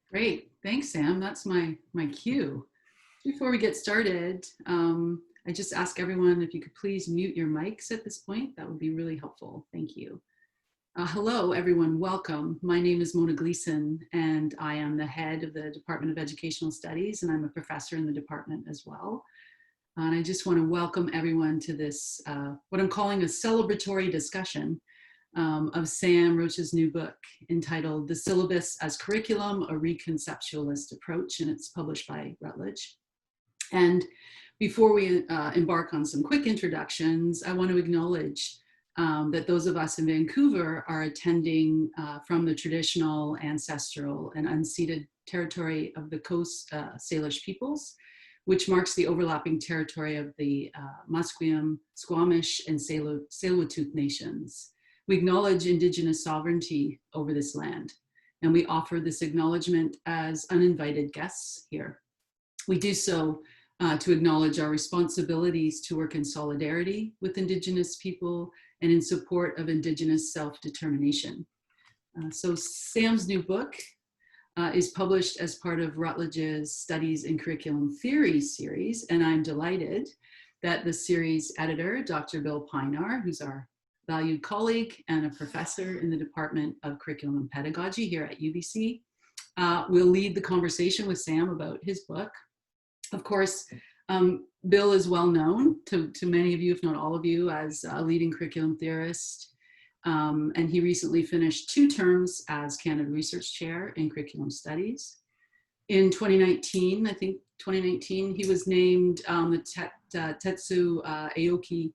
Great, thanks, Sam. That's my cue. Before we get started, I just ask everyone if you could please mute your mics at this point. That would be really helpful. Thank you. Hello, everyone. Welcome. My name is Mona Gleason, and I am the head of the Department of Educational Studies, and I'm a professor in the department as well. And I just want to welcome everyone to this, what I'm calling a celebratory discussion of Sam Rocha's new book entitled The Syllabus as Curriculum, a Reconceptualist Approach, and it's published by Routledge. And before we embark on some quick introductions, I want to acknowledge that those of us in Vancouver are attending from the traditional, ancestral, and unceded territory of the Coast Salish peoples, which marks the overlapping territory of the Musqueam, Squamish, and Tsleil-Waututh nations. We acknowledge Indigenous sovereignty over this land, and we offer this acknowledgement as uninvited guests here. We do so to acknowledge our responsibilities to work in solidarity with Indigenous people and in support of Indigenous self-determination. So Sam's new book is published as part of Routledge's Studies in Curriculum Theory series, and I'm delighted that the series editor, Dr. Bill Pinar, who's our valued colleague and a professor in the Department of Curriculum and Pedagogy here at UBC, will lead the conversation with Sam about his book. Of course, Bill is well known to many of you, if not all of you, as a leading curriculum theorist. And he recently finished 2 terms as Canada Research Chair in Curriculum Studies. In 2019, I think 2019, he was named the Tetsu Aoki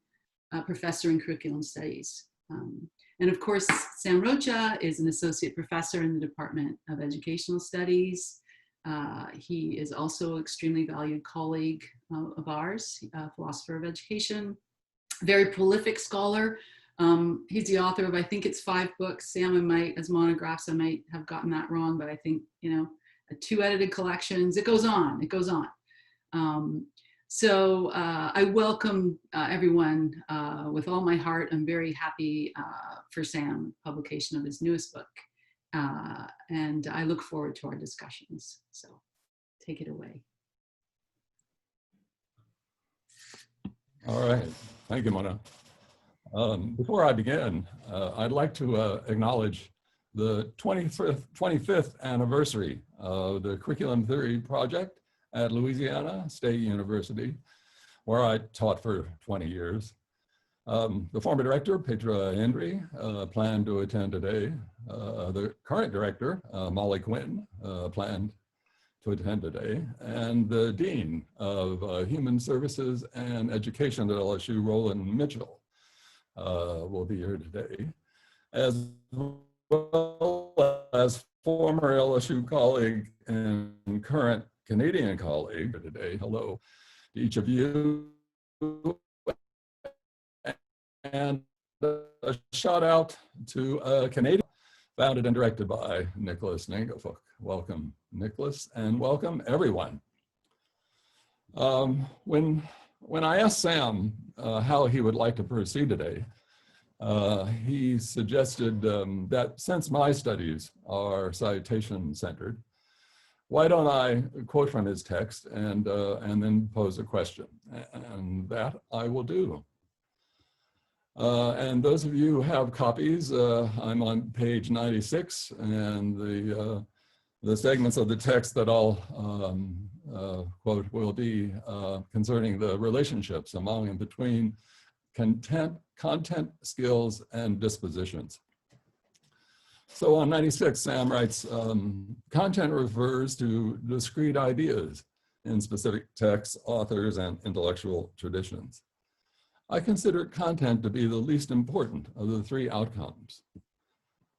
Professor in Curriculum Studies. And of course, Sam Rocha is an associate professor in the Department of Educational Studies. He is also an extremely valued colleague of ours, a philosopher of education, very prolific scholar. He's the author of, I think it's 5 books. Sam, I might, as monographs, I might have gotten that wrong, but I think, 2 edited collections. It goes on, it goes on. So I welcome everyone with all my heart. I'm very happy for Sam, publication of his newest book. And I look forward to our discussions. So take it away. All right, thank you, Mona. Before I begin, I'd like to acknowledge the 25th anniversary of the Curriculum Theory Project at Louisiana State University, where I taught for 20 years. The former director, Petra Hendry, planned to attend today. The current director, Molly Quinn, planned to attend today. And the Dean of Human Services and Education at LSU, Roland Mitchell, will be here today, as well as former LSU colleague and current Canadian colleague today. Hello to each of you. And a shout out to Canadian, founded and directed by Nicholas Nangofuk. Welcome, Nicholas, and welcome everyone. When I asked Sam how he would like to proceed today, he suggested that since my studies are citation-centered, why don't I quote from his text and then pose a question? And that I will do. And those of you who have copies, I'm on page 96, and the segments of the text that I'll quote will be concerning the relationships among and between content, skills, and dispositions. So on 96, Sam writes, content refers to discrete ideas in specific texts, authors, and intellectual traditions. I consider content to be the least important of the 3 outcomes.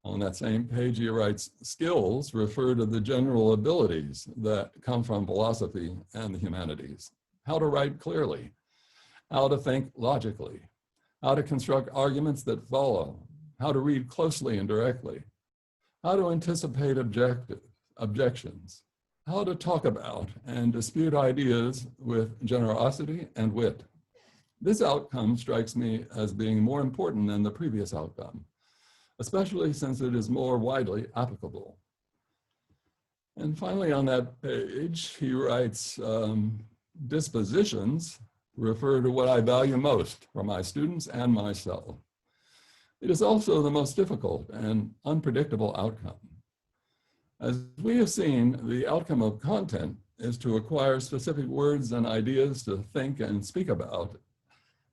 On that same page, he writes, skills refer to the general abilities that come from philosophy and the humanities. How to write clearly, how to think logically, how to construct arguments that follow, how to read closely and directly, how to anticipate objections, how to talk about and dispute ideas with generosity and wit. This outcome strikes me as being more important than the previous outcome, especially since it is more widely applicable. And finally, on that page, he writes, dispositions refer to what I value most for my students and myself. It is also the most difficult and unpredictable outcome. As we have seen, the outcome of content is to acquire specific words and ideas to think and speak about,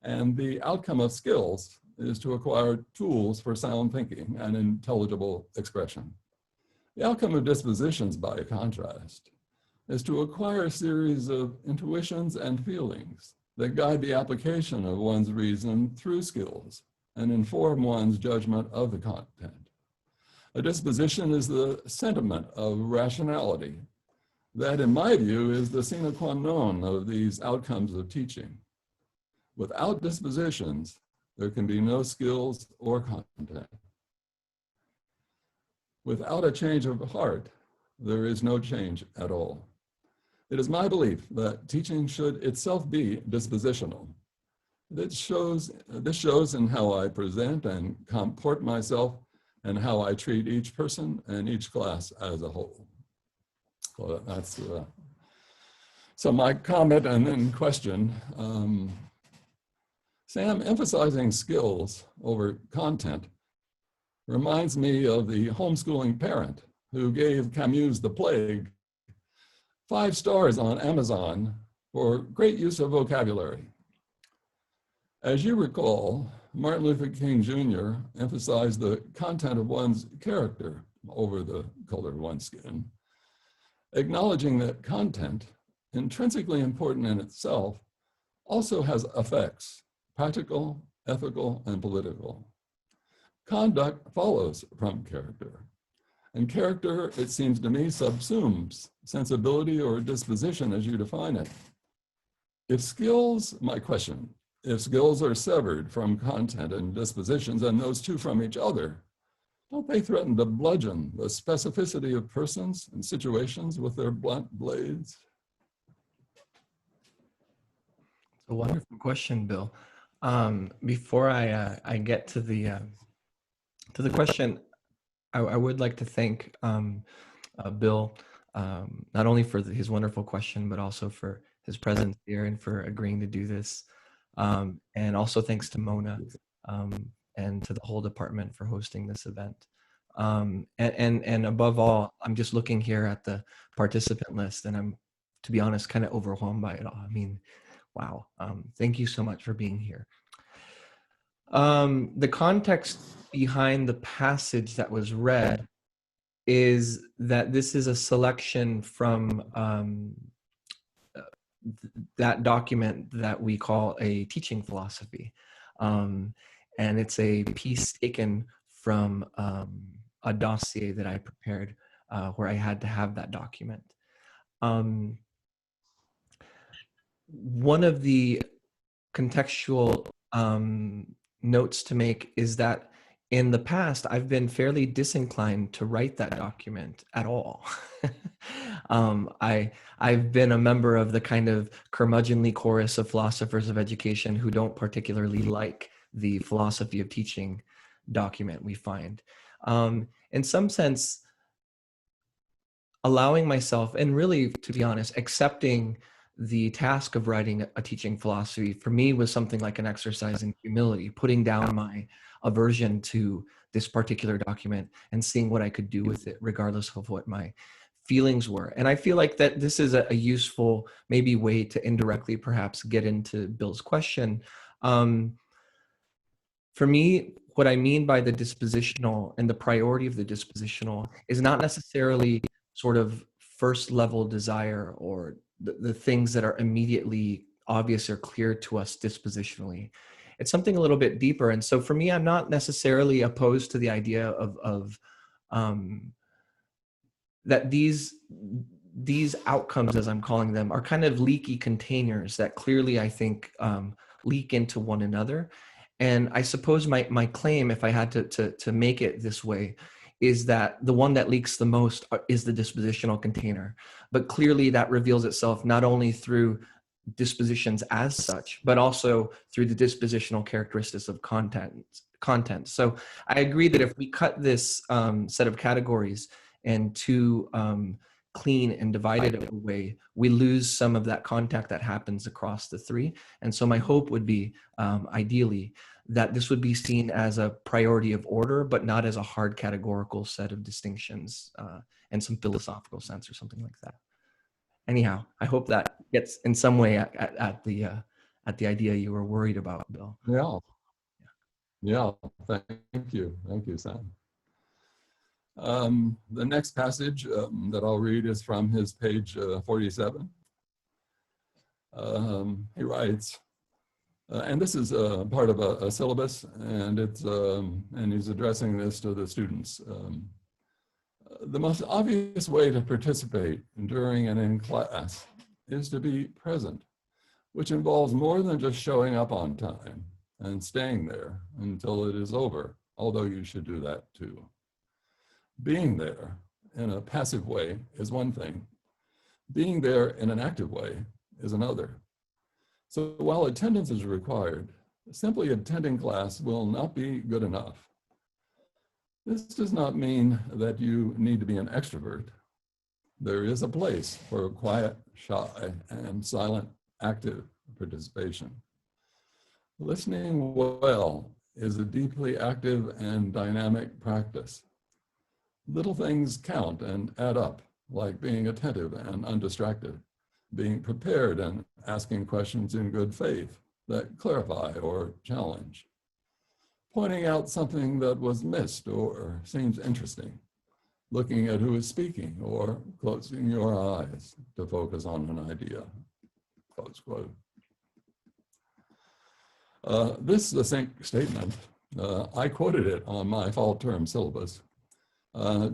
and the outcome of skills is to acquire tools for sound thinking and intelligible expression. The outcome of dispositions, by contrast, is to acquire a series of intuitions and feelings that guide the application of one's reason through skills and inform one's judgment of the content. A disposition is the sentiment of rationality that, in my view, is the sine qua non of these outcomes of teaching. Without dispositions, there can be no skills or content. Without a change of heart, there is no change at all. It is my belief that teaching should itself be dispositional. This shows in how I present and comport myself and how I treat each person and each class as a whole. So that's so my comment and then question. Sam emphasizing skills over content reminds me of the homeschooling parent who gave Camus' The Plague 5 stars on Amazon for great use of vocabulary. As you recall, Martin Luther King Jr. emphasized the content of one's character over the color of one's skin, acknowledging that content, intrinsically important in itself, also has effects, practical, ethical, and political. Conduct follows from character, and character, it seems to me, subsumes sensibility or disposition as you define it. If skills, my question, if skills are severed from content and dispositions and those two from each other, don't they threaten to bludgeon the specificity of persons and situations with their blunt blades? It's a wonderful question, Bill. Before I get to the question, I would like to thank Bill, not only for his wonderful question, but also for his presence here and for agreeing to do this. And also thanks to Mona and to the whole department for hosting this event. And above all, I'm just looking here at the participant list, and I'm, to be honest, kind of overwhelmed by it all. I mean, wow. Thank you so much for being here. The context behind the passage that was read is that this is a selection from that document that we call a teaching philosophy. And it's a piece taken from a dossier that I prepared where I had to have that document. One of the contextual notes to make is that in the past, I've been fairly disinclined to write that document at all. I've been a member of the kind of curmudgeonly chorus of philosophers of education who don't particularly like the philosophy of teaching document we find. In some sense, allowing myself, and really, to be honest, accepting the task of writing a teaching philosophy for me was something like an exercise in humility, putting down my aversion to this particular document and seeing what I could do with it, regardless of what my feelings were. And I feel like that this is a useful, maybe way to indirectly perhaps get into Bill's question. For me, what I mean by the dispositional and the priority of the dispositional is not necessarily sort of first level desire or the things that are immediately obvious or clear to us dispositionally. It's something a little bit deeper. And so for me, I'm not necessarily opposed to the idea of that these outcomes, as I'm calling them, are kind of leaky containers that clearly, I think, leak into one another. And I suppose my claim, if I had to make it this way, is that the one that leaks the most is the dispositional container. But clearly that reveals itself not only through dispositions as such, but also through the dispositional characteristics of content. So I agree that if we cut this set of categories into clean and divided away, we lose some of that contact that happens across the three. And so my hope would be, ideally, that this would be seen as a priority of order, but not as a hard categorical set of distinctions in some philosophical sense or something like that. Anyhow, I hope that gets in some way at the idea you were worried about, Bill. Yeah. Yeah. Thank you, Sam. The next passage that I'll read is from his page 47. He writes, and this is part of a syllabus, and it's and he's addressing this to the students. The most obvious way to participate during and in class is to be present, which involves more than just showing up on time and staying there until it is over, although you should do that too. Being there in a passive way is one thing. Being there in an active way is another. So while attendance is required, simply attending class will not be good enough. This does not mean that you need to be an extrovert. There is a place for quiet, shy, and silent, active participation. Listening well is a deeply active and dynamic practice. Little things count and add up, like being attentive and undistracted, being prepared and asking questions in good faith that clarify or challenge, pointing out something that was missed or seems interesting, looking at who is speaking, or closing your eyes to focus on an idea, close quote. This succinct statement, I quoted it on my fall term syllabus,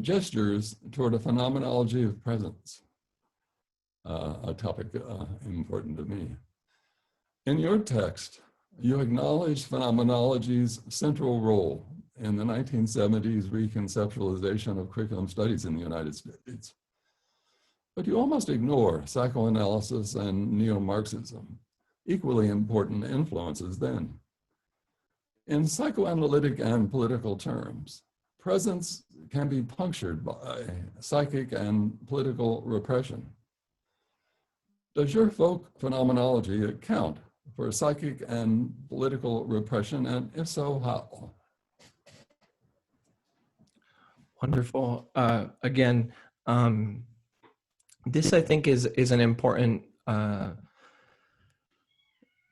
gestures toward a phenomenology of presence, a topic important to me. In your text, you acknowledge phenomenology's central role in the 1970s reconceptualization of curriculum studies in the United States. But you almost ignore psychoanalysis and neo-Marxism, equally important influences then. In psychoanalytic and political terms, presence can be punctured by psychic and political repression. Does your folk phenomenology account for psychic and political repression, and if so, how? Wonderful. Again, this I think is an important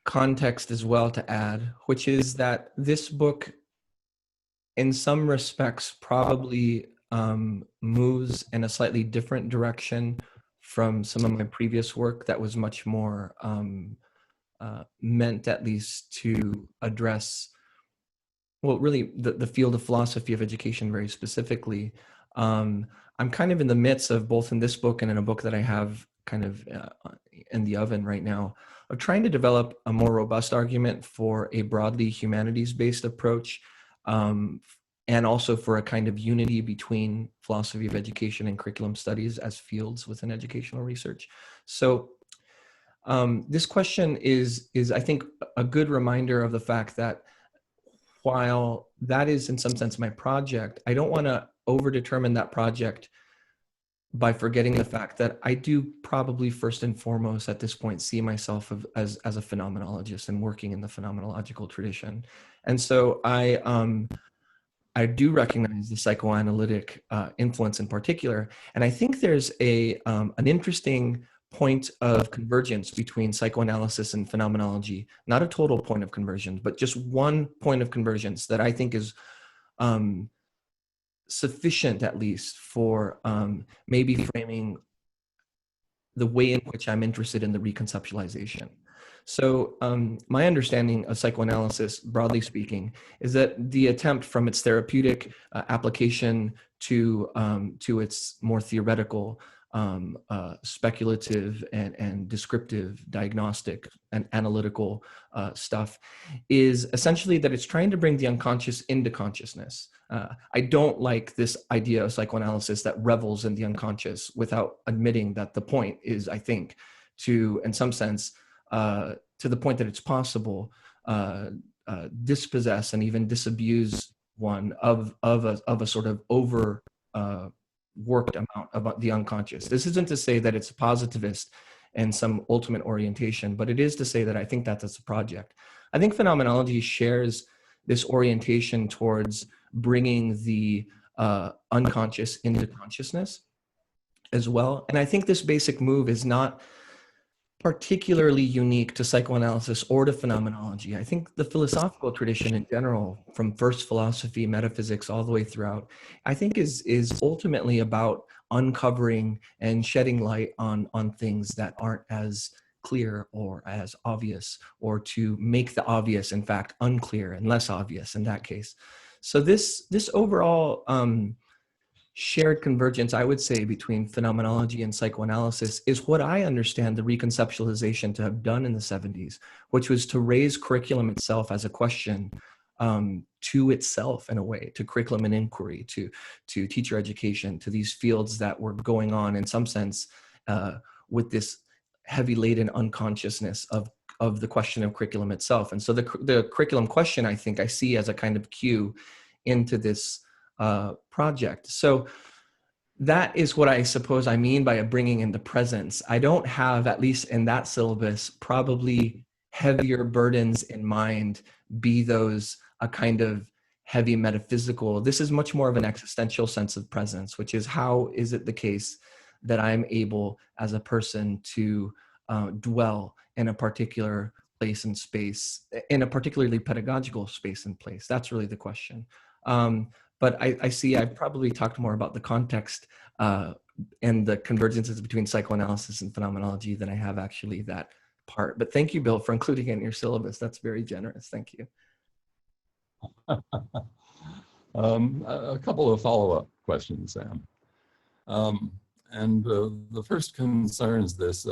context as well to add, which is that this book, in some respects, probably moves in a slightly different direction from some of my previous work that was much more meant at least to address, well, really the field of philosophy of education very specifically. I'm kind of in the midst of, both in this book and in a book that I have kind of in the oven right now, of trying to develop a more robust argument for a broadly humanities-based approach, and also for a kind of unity between philosophy of education and curriculum studies as fields within educational research. So this question is I think a good reminder of the fact that while that is in some sense my project, I don't want to overdetermine that project by forgetting the fact that I do probably first and foremost at this point see myself as a phenomenologist and working in the phenomenological tradition. And so I do recognize the psychoanalytic influence in particular. And I think there's an interesting point of convergence between psychoanalysis and phenomenology, not a total point of convergence, but just one point of convergence that I think is sufficient, at least, for maybe framing the way in which I'm interested in the reconceptualization. So my understanding of psychoanalysis, broadly speaking, is that the attempt from its therapeutic application to its more theoretical, speculative and descriptive, diagnostic and analytical stuff is essentially that it's trying to bring the unconscious into consciousness. I don't like this idea of psychoanalysis that revels in the unconscious without admitting that the point is, I think, to, in some sense, to the point that it's possible, dispossess and even disabuse one of a sort of over worked amount about the unconscious. This isn't to say that it's positivist and some ultimate orientation, but it is to say that I think that that's a project. I think phenomenology shares this orientation towards bringing the unconscious into consciousness as well. And I think this basic move is not particularly unique to psychoanalysis or to phenomenology. I think the philosophical tradition in general, from first philosophy, metaphysics, all the way throughout, I think is ultimately about uncovering and shedding light on things that aren't as clear or as obvious, or to make the obvious, in fact, unclear and less obvious in that case. So this overall shared convergence, I would say, between phenomenology and psychoanalysis is what I understand the reconceptualization to have done in the 70s, which was to raise curriculum itself as a question to itself in a way, to curriculum and inquiry, to teacher education, to these fields that were going on in some sense with this heavy laden unconsciousness of the question of curriculum itself. And so the curriculum question, I think I see as a kind of cue into this project. So that is what I suppose I mean by a bringing into presence. I don't have, at least in that syllabus, probably heavier burdens in mind, be those a kind of heavy metaphysical. This is much more of an existential sense of presence, which is how is it the case that I'm able as a person to dwell in a particular place and space, in a particularly pedagogical space and place. That's really the question. But I see I've probably talked more about the context and the convergences between psychoanalysis and phenomenology than I have actually that part. But thank you, Bill, for including it in your syllabus. That's very generous. Thank you. A couple of follow-up questions, Sam. And the first concerns this,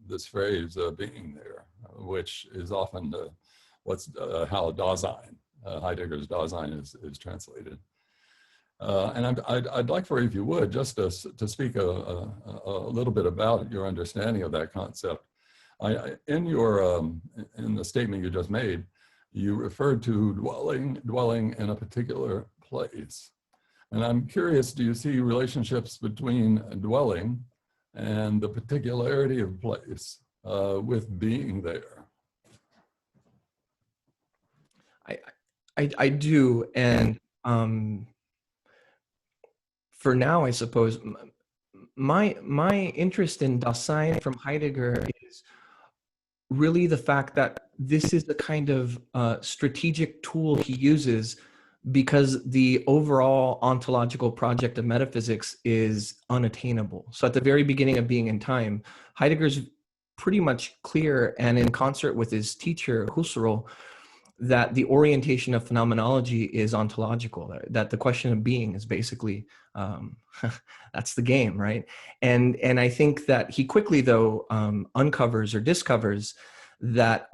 this phrase, being there, which is often how Dasein, Heidegger's Dasein is translated. And I'd like for you, if you would, just to speak a little bit about your understanding of that concept. In the statement you just made, you referred to dwelling in a particular place. And I'm curious, do you see relationships between dwelling and the particularity of place with being there? I do, and for now, I suppose my interest in Dasein from Heidegger is really the fact that this is the kind of strategic tool he uses because the overall ontological project of metaphysics is unattainable. So at the very beginning of Being in Time, Heidegger's pretty much clear, and in concert with his teacher, Husserl, that the orientation of phenomenology is ontological, that the question of being is basically, that's the game, right? And I think that he quickly, though, uncovers or discovers that,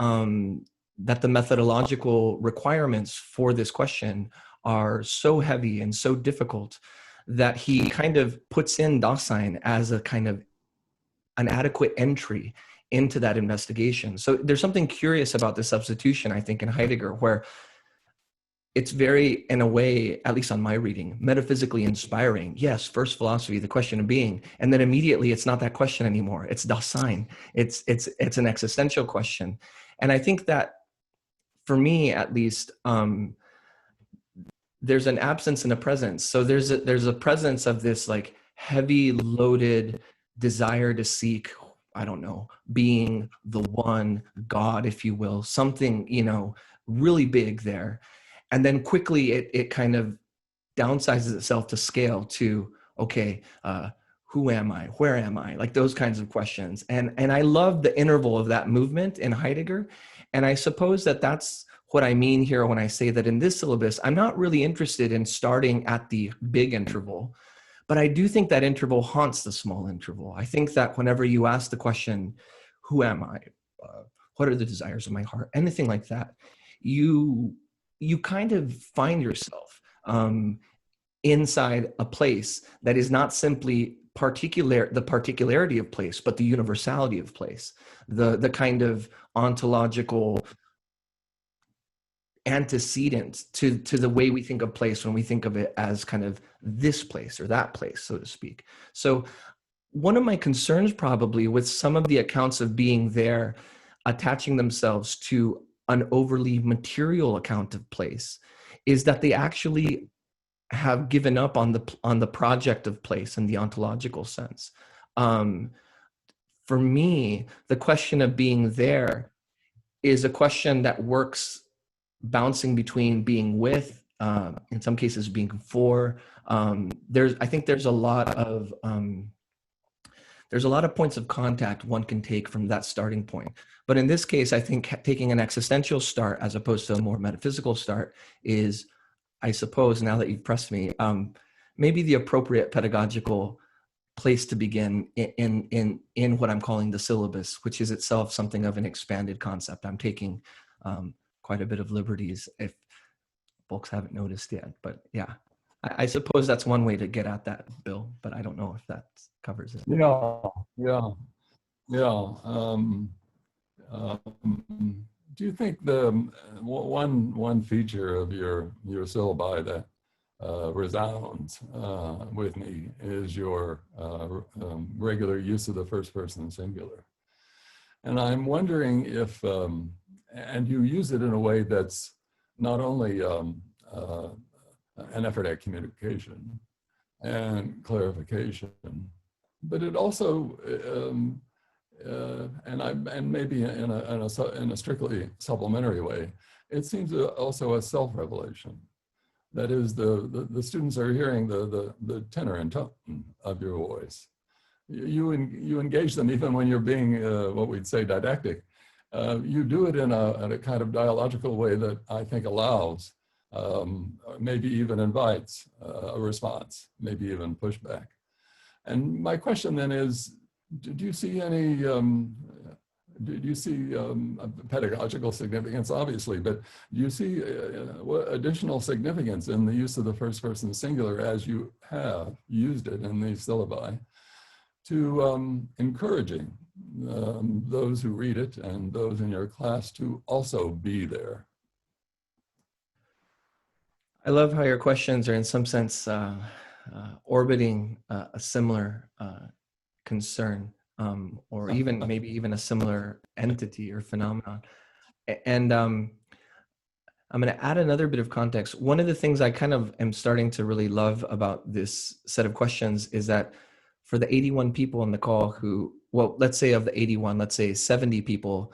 that the methodological requirements for this question are so heavy and so difficult that he kind of puts in Dasein as a kind of an adequate entry into that investigation. So there's something curious about the substitution, I think, in Heidegger, where it's very, in a way, at least on my reading, metaphysically inspiring. Yes, first philosophy, the question of being, and then immediately it's not that question anymore. It's Dasein. It's an existential question. And I think that, for me at least, there's an absence and a presence. So there's a presence of this like heavy loaded desire to seek, I don't know, being the one, God, if you will, something, really big there. And then quickly it kind of downsizes itself to scale to, okay, who am I? Where am I? Like those kinds of questions. And I love the interval of that movement in Heidegger. And I suppose that that's what I mean here when I say that in this syllabus, I'm not really interested in starting at the big interval, but I do think that interval haunts the small interval. I think that whenever you ask the question, who am I? What are the desires of my heart? Anything like that, you kind of find yourself inside a place that is not simply the particularity of place, but the universality of place, the kind of ontological antecedent to the way we think of place when we think of it as kind of this place or that place, so to speak. So one of my concerns probably with some of the accounts of being there attaching themselves to an overly material account of place is that they actually have given up on the project of place in the ontological sense. For me, the question of being there is a question that works bouncing between being with, in some cases being for. I think there's a lot of points of contact one can take from that starting point. But in this case, I think taking an existential start as opposed to a more metaphysical start is, I suppose, now that you've pressed me, maybe the appropriate pedagogical place to begin in what I'm calling the syllabus, which is itself something of an expanded concept. I'm taking quite a bit of liberties if folks haven't noticed yet, but yeah, I suppose that's one way to get at that, Bill, but I don't know if that covers it. Do you think the one feature of your syllabi that resounds with me is your regular use of the first person singular? And I'm wondering if, and you use it in a way that's not only an effort at communication and clarification, but it also, and maybe in a strictly supplementary way, it seems also a self-revelation. That is, the students are hearing the tenor and tone of your voice. You engage them even when you're being what we'd say didactic. You do it in a kind of dialogical way that I think allows, maybe even invites a response, maybe even pushback. And my question then is, do you see any, pedagogical significance, obviously, but do you see additional significance in the use of the first person singular as you have used it in these syllabi to encouraging those who read it and those in your class to also be there? I love how your questions are in some sense orbiting a similar concern, or even maybe even a similar entity or phenomenon. And I'm going to add another bit of context. One of the things I kind of am starting to really love about this set of questions is that for the 81 people on the call who, well, let's say of the 81, let's say 70 people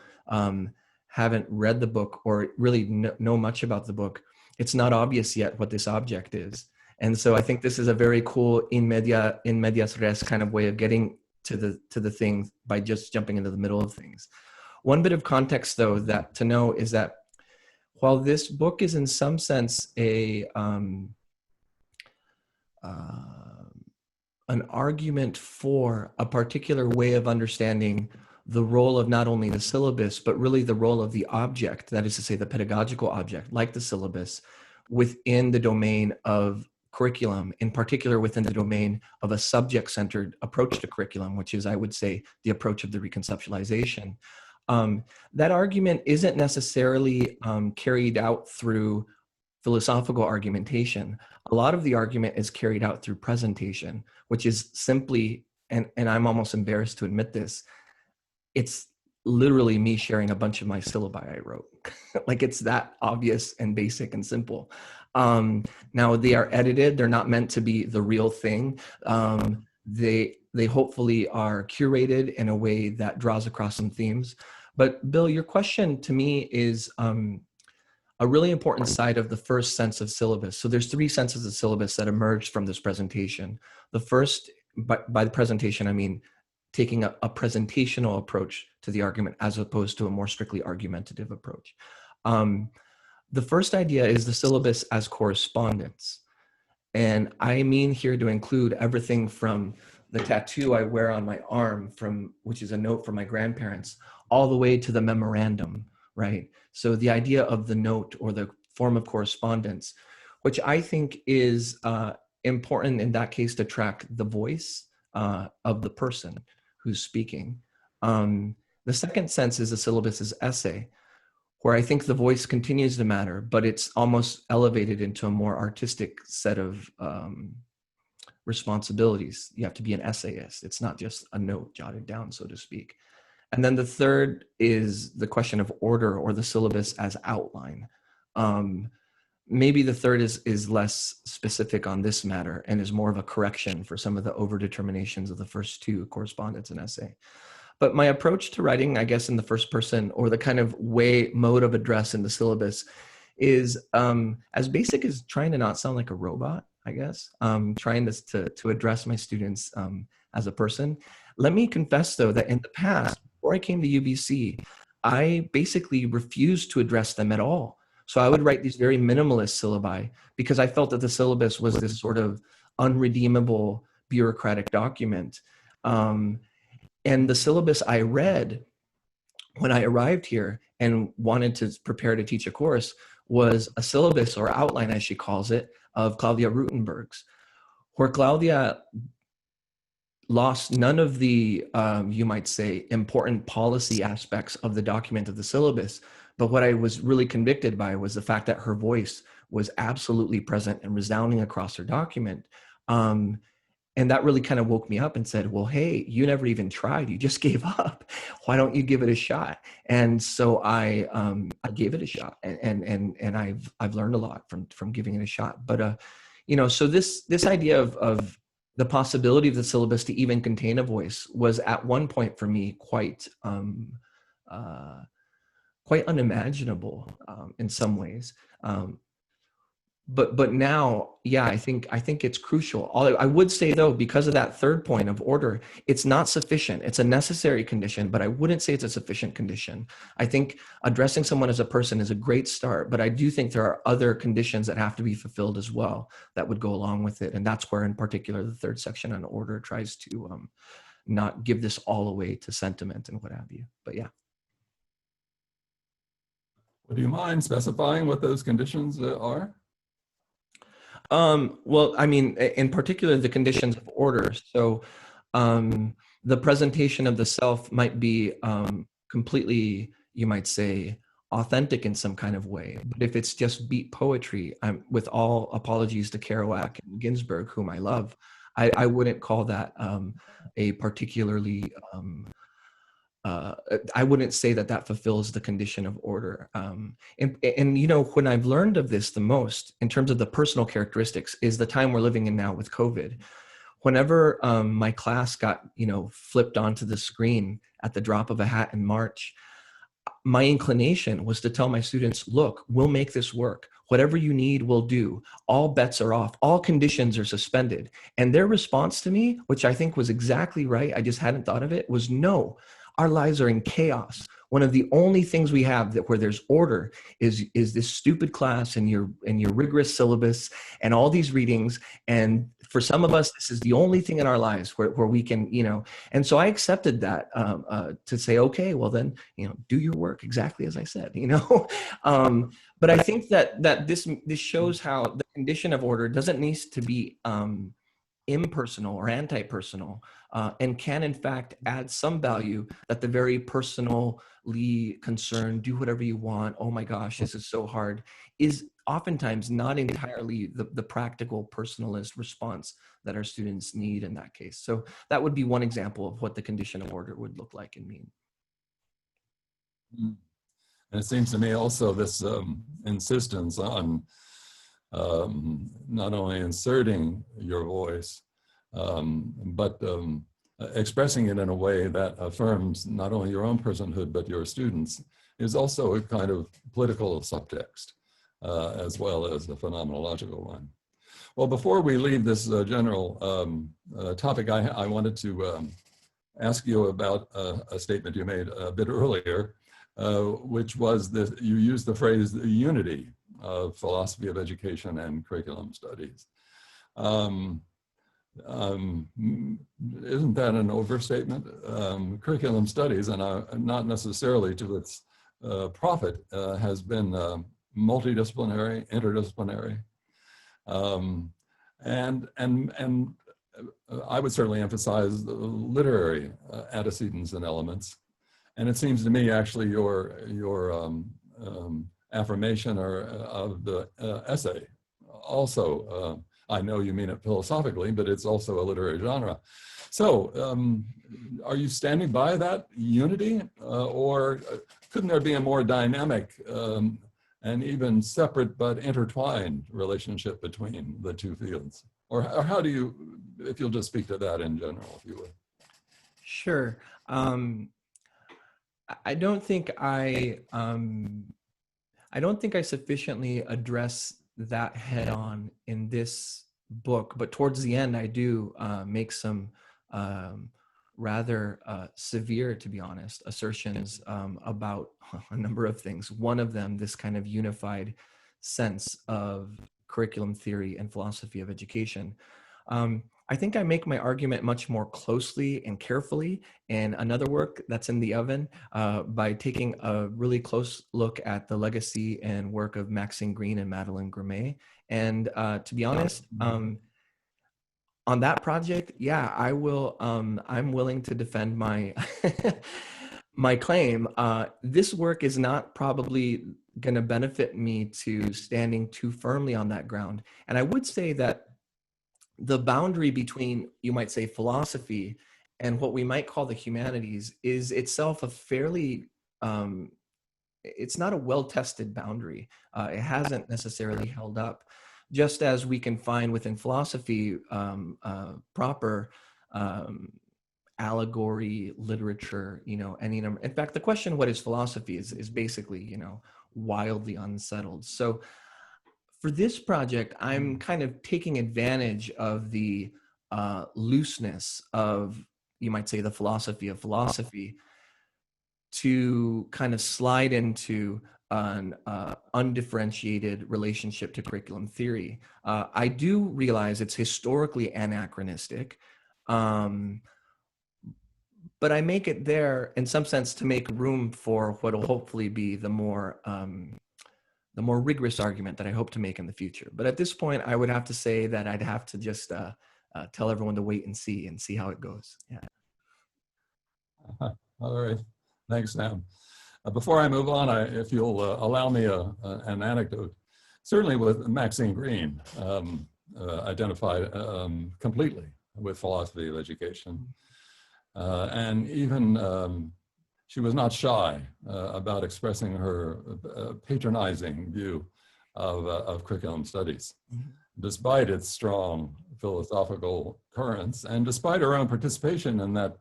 haven't read the book or really know much about the book, it's not obvious yet what this object is. And so I think this is a very cool in medias res kind of way of getting to the thing by just jumping into the middle of things. One bit of context, though, that to know is that while this book is in some sense an argument for a particular way of understanding the role of not only the syllabus, but really the role of the object, that is to say the pedagogical object, like the syllabus, within the domain of curriculum, in particular within the domain of a subject-centered approach to curriculum, which is, I would say, the approach of the reconceptualization. That argument isn't necessarily carried out through philosophical argumentation. A lot of the argument is carried out through presentation, which is simply, and I'm almost embarrassed to admit this, it's literally me sharing a bunch of my syllabi I wrote. Like, it's that obvious and basic and simple. Now they are edited. They're not meant to be the real thing. They hopefully are curated in a way that draws across some themes. But Bill, your question to me is a really important side of the first sense of syllabus. So there's three senses of syllabus that emerged from this presentation. The first, by the presentation, I mean taking a presentational approach to the argument as opposed to a more strictly argumentative approach. The first idea is the syllabus as correspondence. And I mean here to include everything from the tattoo I wear on my arm, which is a note from my grandparents, all the way to the memorandum, right? So the idea of the note or the form of correspondence, which I think is important in that case to track the voice of the person who's speaking. The second sense is the syllabus as essay, where I think the voice continues to matter, but it's almost elevated into a more artistic set of responsibilities. You have to be an essayist. It's not just a note jotted down, so to speak. And then the third is the question of order or the syllabus as outline. Maybe the third is less specific on this matter and is more of a correction for some of the overdeterminations of the first two, correspondence and essay. But my approach to writing, I guess, in the first person, or the kind of mode of address in the syllabus, is as basic as trying to not sound like a robot, I guess, trying to address my students as a person. Let me confess, though, that in the past, before I came to UBC, I basically refused to address them at all. So I would write these very minimalist syllabi because I felt that the syllabus was this sort of unredeemable bureaucratic document. And the syllabus I read when I arrived here and wanted to prepare to teach a course was a syllabus, or outline as she calls it, of Claudia Rutenberg's, where Claudia lost none of the, you might say, important policy aspects of the document of the syllabus. But what I was really convicted by was the fact that her voice was absolutely present and resounding across her document. And that really kind of woke me up and said, well, hey, you never even tried. You just gave up. Why don't you give it a shot? And so I gave it a shot, and I've learned a lot from giving it a shot. But so this idea of the possibility of the syllabus to even contain a voice was at one point for me quite unimaginable in some ways. But now, yeah, I think it's crucial. I would say, though, because of that third point of order, it's not sufficient. It's a necessary condition, but I wouldn't say it's a sufficient condition. I think addressing someone as a person is a great start, but I do think there are other conditions that have to be fulfilled as well that would go along with it. And that's where, in particular, the third section on order tries to not give this all away to sentiment and what have you. But yeah. Would you mind specifying what those conditions are? Well, I mean, in particular, the conditions of order. So the presentation of the self might be completely, you might say, authentic in some kind of way. But if it's just beat poetry, with all apologies to Kerouac and Ginsberg, whom I love, I wouldn't call that a particularly, I wouldn't say that fulfills the condition of order. And when I've learned of this the most in terms of the personal characteristics is the time we're living in now with COVID. Whenever my class got, flipped onto the screen at the drop of a hat in March, my inclination was to tell my students, look, we'll make this work. Whatever you need, we'll do. All bets are off. All conditions are suspended. And their response to me, which I think was exactly right, I just hadn't thought of it, was no. Our lives are in chaos. One of the only things we have where there's order is this stupid class and your rigorous syllabus and all these readings. And for some of us, this is the only thing in our lives where we can, And so I accepted that to say, okay, well then, do your work exactly as I said, But I think that this shows how the condition of order doesn't need to be impersonal or anti-personal, and can in fact add some value that the very personally concerned, do whatever you want, oh my gosh, this is so hard, is oftentimes not entirely the practical personalist response that our students need in that case. So that would be one example of what the condition of order would look like and mean. And it seems to me also this insistence on not only inserting your voice, but expressing it in a way that affirms not only your own personhood, but your students, is also a kind of political subtext, as well as a phenomenological one. Well, before we leave this general topic, I wanted to ask you about a statement you made a bit earlier, which was that you used the phrase the unity of philosophy of education and curriculum studies. Isn't that an overstatement? Curriculum studies, and not necessarily to its profit, has been multidisciplinary, interdisciplinary, and I would certainly emphasize the literary antecedents and elements. And it seems to me actually your affirmation or of the essay. Also, I know you mean it philosophically, but it's also a literary genre. So are you standing by that unity, or couldn't there be a more dynamic and even separate but intertwined relationship between the two fields? Or how do you, if you'll just speak to that in general, if you would. Sure. I don't think I sufficiently address that head on in this book, but towards the end I do make some rather severe, to be honest, assertions about a number of things. One of them, this kind of unified sense of curriculum theory and philosophy of education. I think I make my argument much more closely and carefully in another work that's in the oven by taking a really close look at the legacy and work of Maxine Greene and Madeleine Grimet. And to be honest, on that project, yeah, I will. I'm willing to defend my my claim. This work is not probably going to benefit me to standing too firmly on that ground. And I would say that the boundary between, you might say, philosophy and what we might call the humanities is itself a fairly, it's not a well-tested boundary. It hasn't necessarily held up. Just as we can find within philosophy proper allegory, literature, any number. In fact, the question, what is philosophy, is basically, wildly unsettled. So for this project, I'm kind of taking advantage of the looseness of, you might say, the philosophy of philosophy to kind of slide into an undifferentiated relationship to curriculum theory. I do realize it's historically anachronistic, but I make it there in some sense to make room for what will hopefully be the more rigorous argument that I hope to make in the future. But at this point, I would have to say that I'd have to just tell everyone to wait and see how it goes. Yeah. All right. Thanks, Sam. Before I move on, if you'll allow me an anecdote, certainly with Maxine Greene, identified completely with philosophy of education. And even she was not shy about expressing her patronizing view of curriculum studies, despite its strong philosophical currents, and despite her own participation in that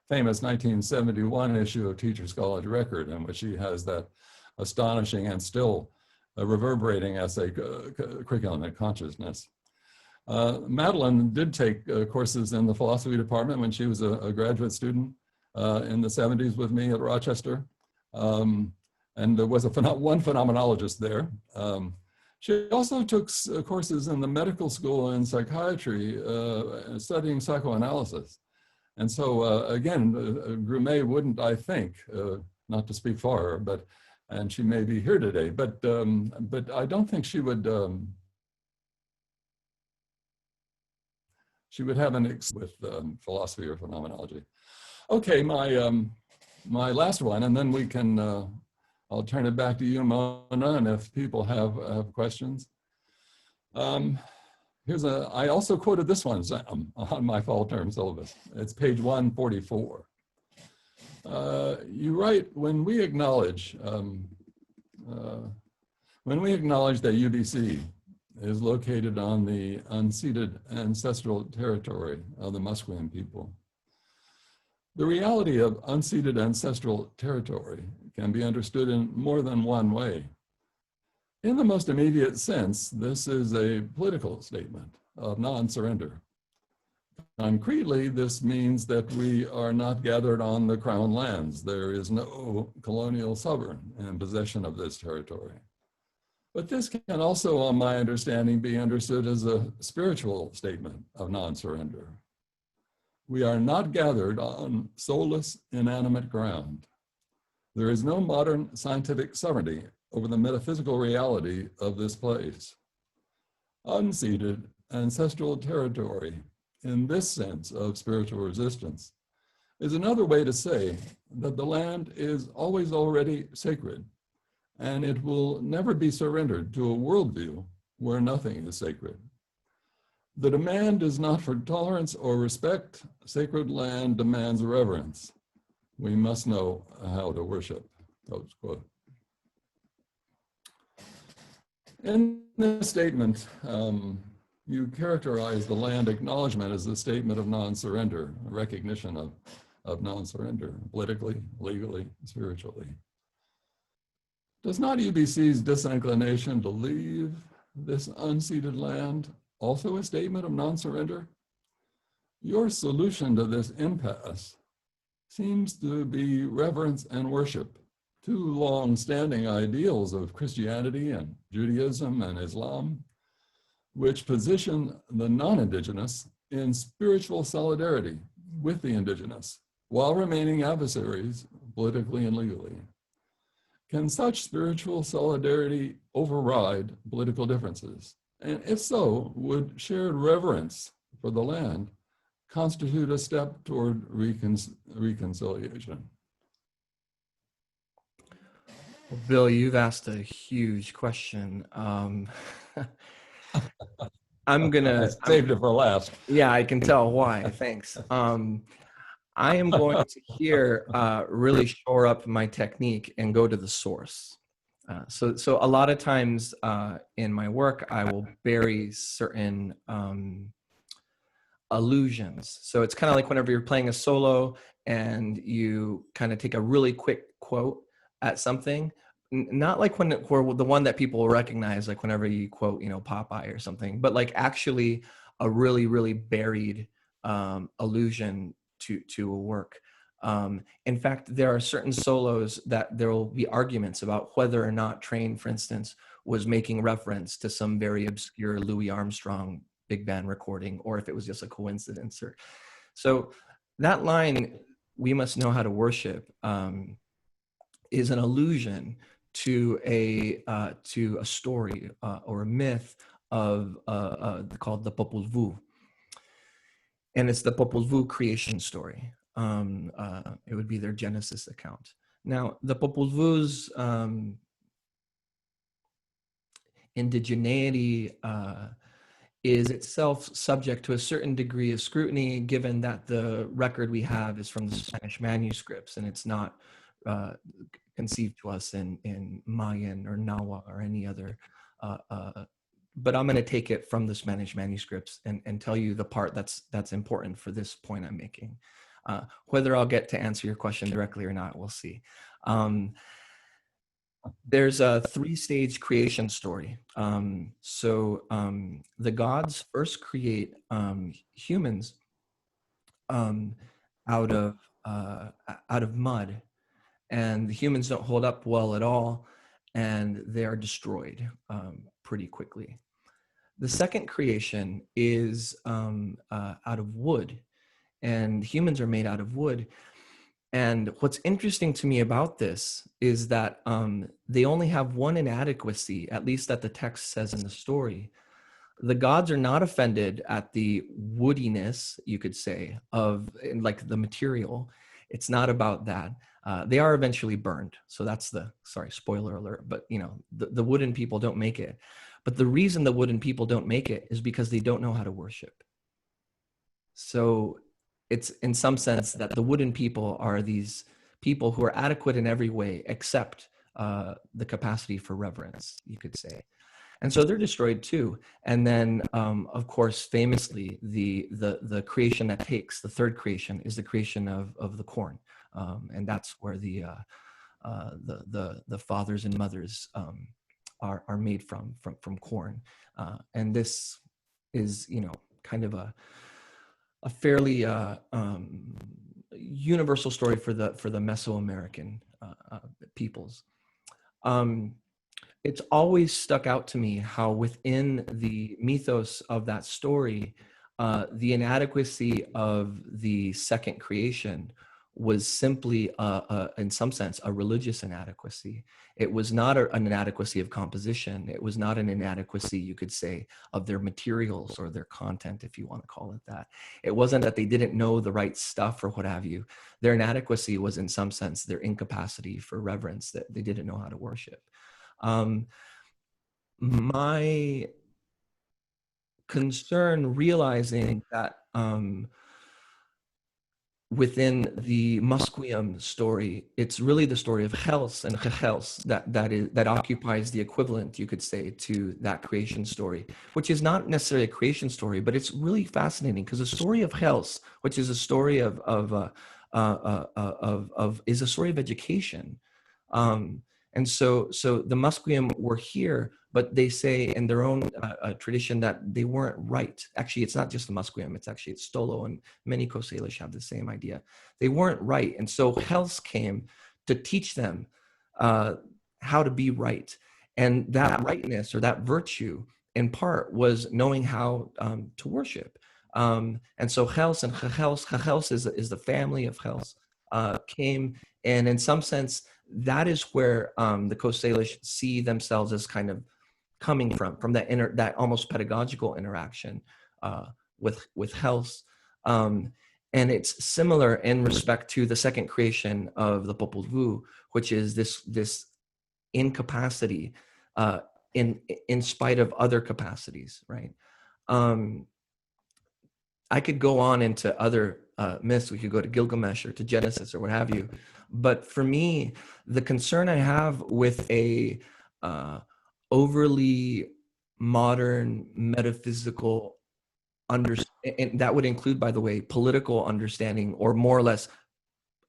famous 1971 issue of Teachers College Record, in which she has that astonishing and still reverberating essay, Curriculum and Consciousness. Madeleine did take courses in the philosophy department when she was a graduate student in the 70s with me at Rochester, and there was one phenomenologist there. She also took courses in the medical school in psychiatry, studying psychoanalysis. And so again, Grimet wouldn't, I think, not to speak for her, and she may be here today, but I don't think she would have an with philosophy or phenomenology. Okay, my last one, and then we can, I'll turn it back to you, Mona, and if people have questions. I also quoted this one, Sam, on my fall term syllabus. It's page 144. You write, when we acknowledge that UBC is located on the unceded ancestral territory of the Musqueam people, the reality of unceded ancestral territory can be understood in more than one way. In the most immediate sense, this is a political statement of non-surrender. Concretely, this means that we are not gathered on the crown lands. There is no colonial sovereign in possession of this territory. But this can also, on my understanding, be understood as a spiritual statement of non-surrender. We are not gathered on soulless, inanimate ground. There is no modern scientific sovereignty over the metaphysical reality of this place. Unceded ancestral territory, in this sense of spiritual resistance, is another way to say that the land is always already sacred and it will never be surrendered to a worldview where nothing is sacred. The demand is not for tolerance or respect. Sacred land demands reverence. We must know how to worship. Close quote. In this statement, you characterize the land acknowledgement as a statement of non-surrender, a recognition of non-surrender, politically, legally, spiritually. Does not UBC's disinclination to leave this unceded land also a statement of non-surrender? Your solution to this impasse seems to be reverence and worship, two long-standing ideals of Christianity and Judaism and Islam, which position the non-Indigenous in spiritual solidarity with the Indigenous, while remaining adversaries politically and legally. Can such spiritual solidarity override political differences? And if so, would shared reverence for the land constitute a step toward reconciliation? Well, Bill, you've asked a huge question. I'm gonna saved it for last. Yeah, I can tell why. Thanks. I am going to here really shore up my technique and go to the source. So a lot of times in my work, I will bury certain allusions. So it's kind of like whenever you're playing a solo and you kind of take a really quick quote at something, not like when the one that people will recognize, like whenever you quote, Popeye or something, but like actually a really, really buried allusion to a work. In fact, there are certain solos that there will be arguments about whether or not Train, for instance, was making reference to some very obscure Louis Armstrong big band recording, or if it was just a coincidence. So that line, "We must know how to worship," is an allusion to a story or a myth of called the Popol Vuh, and it's the Popol Vuh creation story. It would be their Genesis account. Now, the Popol Vuh's indigeneity is itself subject to a certain degree of scrutiny, given that the record we have is from the Spanish manuscripts, and it's not conceived to us in Mayan or Nahua or any other. But I'm going to take it from the Spanish manuscripts and tell you the part that's important for this point I'm making. Whether I'll get to answer your question directly or not, we'll see. There's a three-stage creation story. The gods first create humans out of mud, and the humans don't hold up well at all, and they are destroyed pretty quickly. The second creation is out of wood, and humans are made out of wood. And what's interesting to me about this is that they only have one inadequacy, at least that the text says in the story. The gods are not offended at the woodiness, you could say, of like the material. It's not about that. They are eventually burned. So that's spoiler alert, but the wooden people don't make it. But the reason the wooden people don't make it is because they don't know how to worship. So it's in some sense that the wooden people are these people who are adequate in every way except the capacity for reverence, you could say. And so they're destroyed too. And then, of course, famously, the creation that takes, the third creation, is the creation of the corn. And that's where the fathers and mothers are made from corn. And this is, kind of a fairly universal story for the Mesoamerican peoples. It's always stuck out to me how within the mythos of that story, the inadequacy of the second creation was simply, in some sense, a religious inadequacy. It was not an inadequacy of composition. It was not an inadequacy, you could say, of their materials or their content, if you want to call it that. It wasn't that they didn't know the right stuff or what have you. Their inadequacy was, in some sense, their incapacity for reverence, that they didn't know how to worship. My concern, realizing that within the Musqueam story, it's really the story of Hels and Hels that occupies the equivalent, you could say, to that creation story, which is not necessarily a creation story, but it's really fascinating because the story of Hels, which is a story is a story of education. And so the Musqueam were here, but they say in their own tradition that they weren't right. Actually, it's not just the Musqueam, it's Stolo, and many Coast Salish have the same idea. They weren't right. And so Hels came to teach them how to be right. And that rightness, or that virtue, in part, was knowing how to worship. And so Hels and Hels is the family of Hels, came, and in some sense, that is where the Coast Salish see themselves as kind of coming from that almost pedagogical interaction with Hels. And it's similar in respect to the second creation of the Popol Vuh, which is this incapacity in spite of other capacities, right? I could go on into other myths. We could go to Gilgamesh or to Genesis or what have you. But for me, the concern I have with a overly modern metaphysical understanding, and that would include, by the way, political understanding, or more or less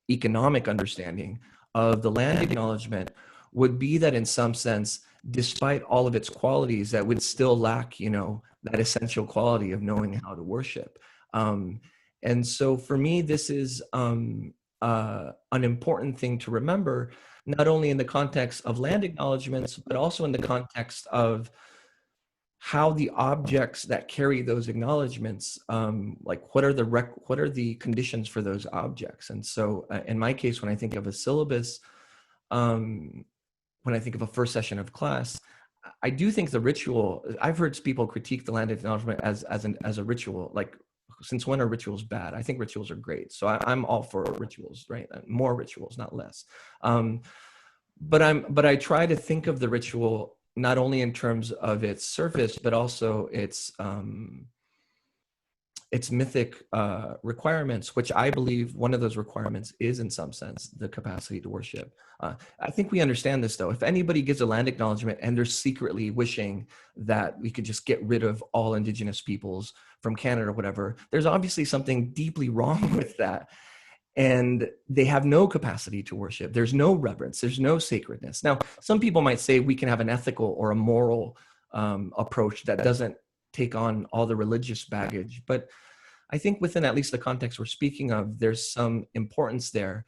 economic understanding of the land acknowledgement, would be that in some sense, despite all of its qualities, that would still lack, that essential quality of knowing how to worship. And so for me, this is an important thing to remember, not only in the context of land acknowledgements, but also in the context of how the objects that carry those acknowledgements, like what are the conditions for those objects. And so in my case, when I think of a syllabus, when I think of a first session of class, I do think the ritual, I've heard people critique the land acknowledgement as a ritual, like, since when are rituals bad? I think rituals are great. So I'm all for rituals, right? More rituals, not less. But I try to think of the ritual not only in terms of its surface, but also its mythic requirements, which I believe one of those requirements is, in some sense, the capacity to worship. I think we understand this, though. If anybody gives a land acknowledgement and they're secretly wishing that we could just get rid of all Indigenous peoples from Canada or whatever, there's obviously something deeply wrong with that. And they have no capacity to worship. There's no reverence. There's no sacredness. Now, some people might say we can have an ethical or a moral approach that doesn't take on all the religious baggage. But I think within at least the context we're speaking of, there's some importance there.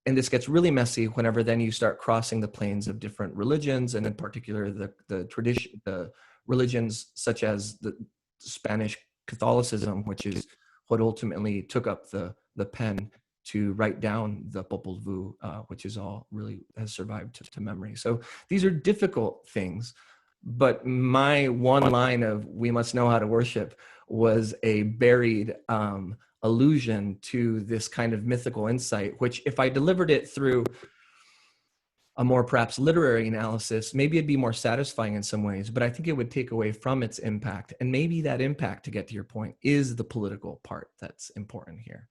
And this gets really messy whenever then you start crossing the planes of different religions, and in particular the religions such as the Spanish Catholicism, which is what ultimately took up the pen to write down the Popol Vuh, which is all really has survived to memory. So these are difficult things, but my one line of "we must know how to worship" was a buried allusion to this kind of mythical insight, which if I delivered it through a more perhaps literary analysis, maybe it'd be more satisfying in some ways, but I think it would take away from its impact. And maybe that impact, to get to your point, is the political part that's important here.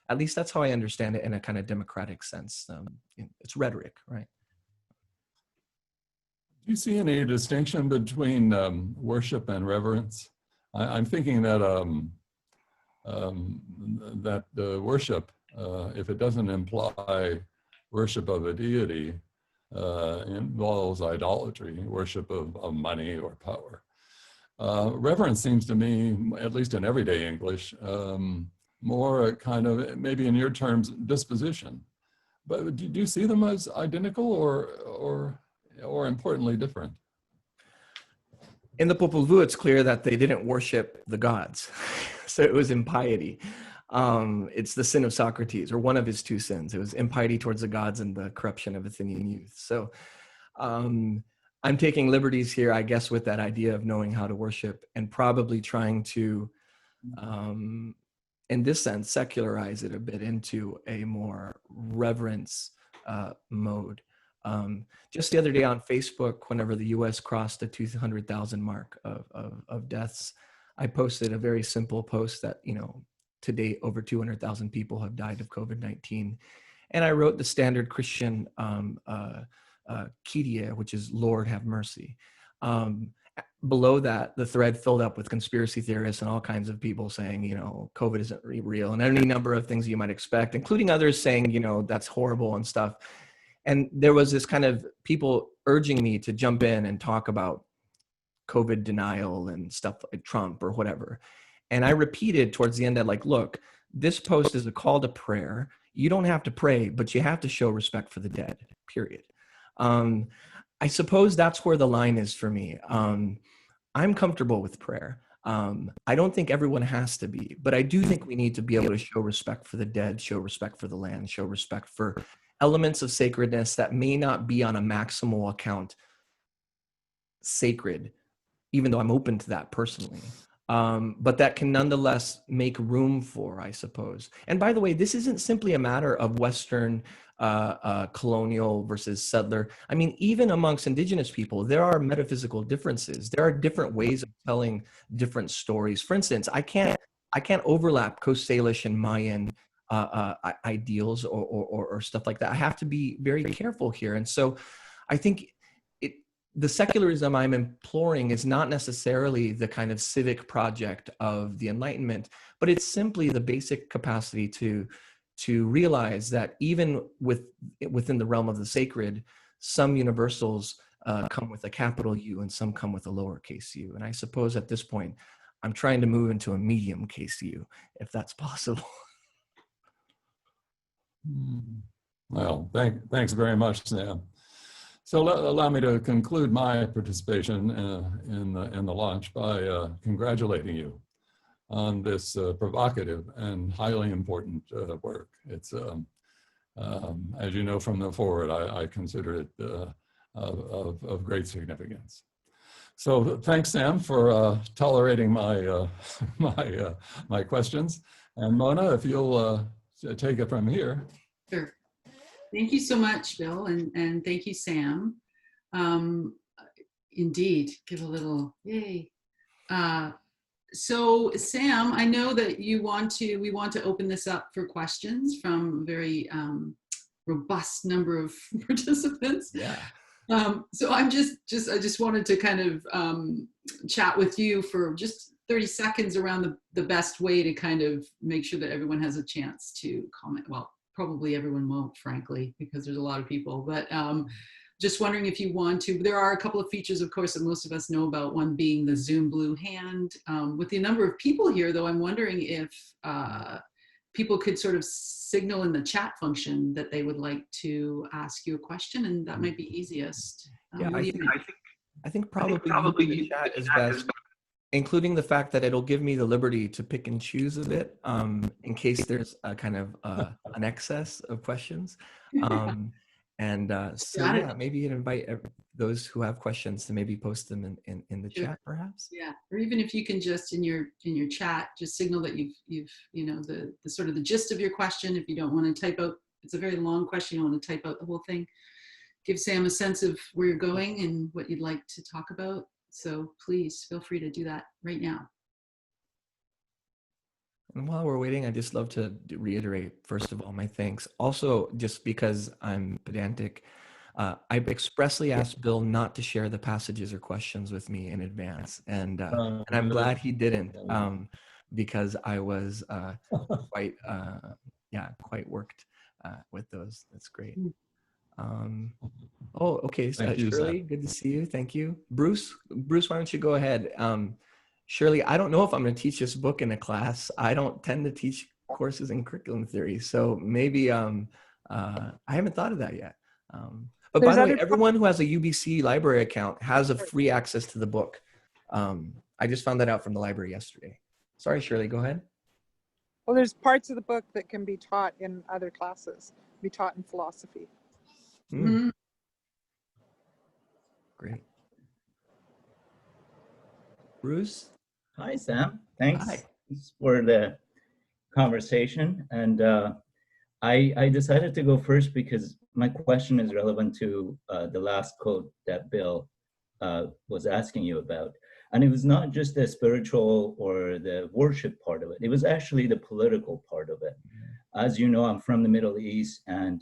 At least that's how I understand it in a kind of democratic sense. It's rhetoric, right? Do you see any distinction between worship and reverence? I'm thinking that worship, if it doesn't imply worship of a deity, involves idolatry, worship of money or power. Reverence seems to me, at least in everyday English, more a kind of, maybe in your terms, disposition. But do you see them as identical or importantly different? In the Popol Vuh, it's clear that they didn't worship the gods. So it was impiety. It's the sin of Socrates, or one of his two sins. It was impiety towards the gods and the corruption of Athenian youth. So I'm taking liberties here, I guess, with that idea of knowing how to worship, and probably trying to, in this sense, secularize it a bit into a more reverence mode. Just the other day on Facebook, whenever the US crossed the 200,000 mark of deaths, I posted a very simple post that, to date, over 200,000 people have died of COVID-19. And I wrote the standard Christian Kyrie, which is Lord have mercy. Below that, the thread filled up with conspiracy theorists and all kinds of people saying, COVID isn't real, and any number of things you might expect, including others saying, that's horrible and stuff. And there was this kind of people urging me to jump in and talk about COVID denial and stuff like Trump or whatever. And I repeated towards the end that, like, look, this post is a call to prayer. You don't have to pray, but you have to show respect for the dead, period. I suppose that's where the line is for me. I'm comfortable with prayer. I don't think everyone has to be, but I do think we need to be able to show respect for the dead, show respect for the land, show respect for elements of sacredness that may not be on a maximal account sacred, even though I'm open to that personally. But that can nonetheless make room for, I suppose. And by the way, this isn't simply a matter of Western colonial versus settler. I mean, even amongst indigenous people, there are metaphysical differences. There are different ways of telling different stories. For instance, I can't overlap Coast Salish and Mayan ideals or stuff like that. I have to be very careful here. And so I think the secularism I'm imploring is not necessarily the kind of civic project of the Enlightenment, but it's simply the basic capacity to realize that even within the realm of the sacred, some universals come with a capital U and some come with a lowercase u. And I suppose at this point, I'm trying to move into a medium case u, if that's possible. Well, thanks very much, Sam. So allow me to conclude my participation in the launch by congratulating you on this provocative and highly important work. It's, as you know from the forward, I consider it of great significance. So thanks, Sam, for tolerating my my questions. And Mona, if you'll take it from here. Sure. Thank you so much, Bill, and thank you, Sam. Indeed, give a little yay. So Sam, I know that we want to open this up for questions from a very robust number of participants. Yeah. So I just wanted to kind of chat with you for just 30 seconds around the best way to kind of make sure that everyone has a chance to comment. Well, probably everyone won't, frankly, because there's a lot of people, but just wondering if you want to. There are a couple of features, of course, that most of us know about, one being the Zoom blue hand. With the number of people here, though, I'm wondering if people could sort of signal in the chat function that they would like to ask you a question, and that might be easiest. Yeah, I think probably the chat is best, including the fact that it'll give me the liberty to pick and choose a bit in case there's a kind of an excess of questions. So yeah, maybe you invite those who have questions to maybe post them in the chat, perhaps. Yeah, or even if you can just in your chat just signal that you've the sort of the gist of your question. If you don't want to type out, it's a very long question, you want to type out the whole thing. Give Sam a sense of where you're going and what you'd like to talk about. So please feel free to do that right now. And while we're waiting, I'd just love to reiterate, first of all, my thanks. Also, just because I'm pedantic, I've expressly asked Bill not to share the passages or questions with me in advance. And I'm glad he didn't, because I was quite worked with those. That's great. Oh, okay. So, Shirley, good to see you. Thank you. Bruce, why don't you go ahead? Shirley, I don't know if I'm going to teach this book in a class. I don't tend to teach courses in curriculum theory, so maybe I haven't thought of that yet. But by the way, everyone who has a UBC library account has a free access to the book. I just found that out from the library yesterday. Sorry, Shirley, go ahead. Well, there's parts of the book that can be taught in other classes, be taught in philosophy. Mm. Great. Bruce? Hi, Sam. Thanks Hi. for the conversation. And I decided to go first because my question is relevant to the last quote that Bill was asking you about. And it was not just the spiritual or the worship part of it. It was actually the political part of it. As you know, I'm from the Middle East, and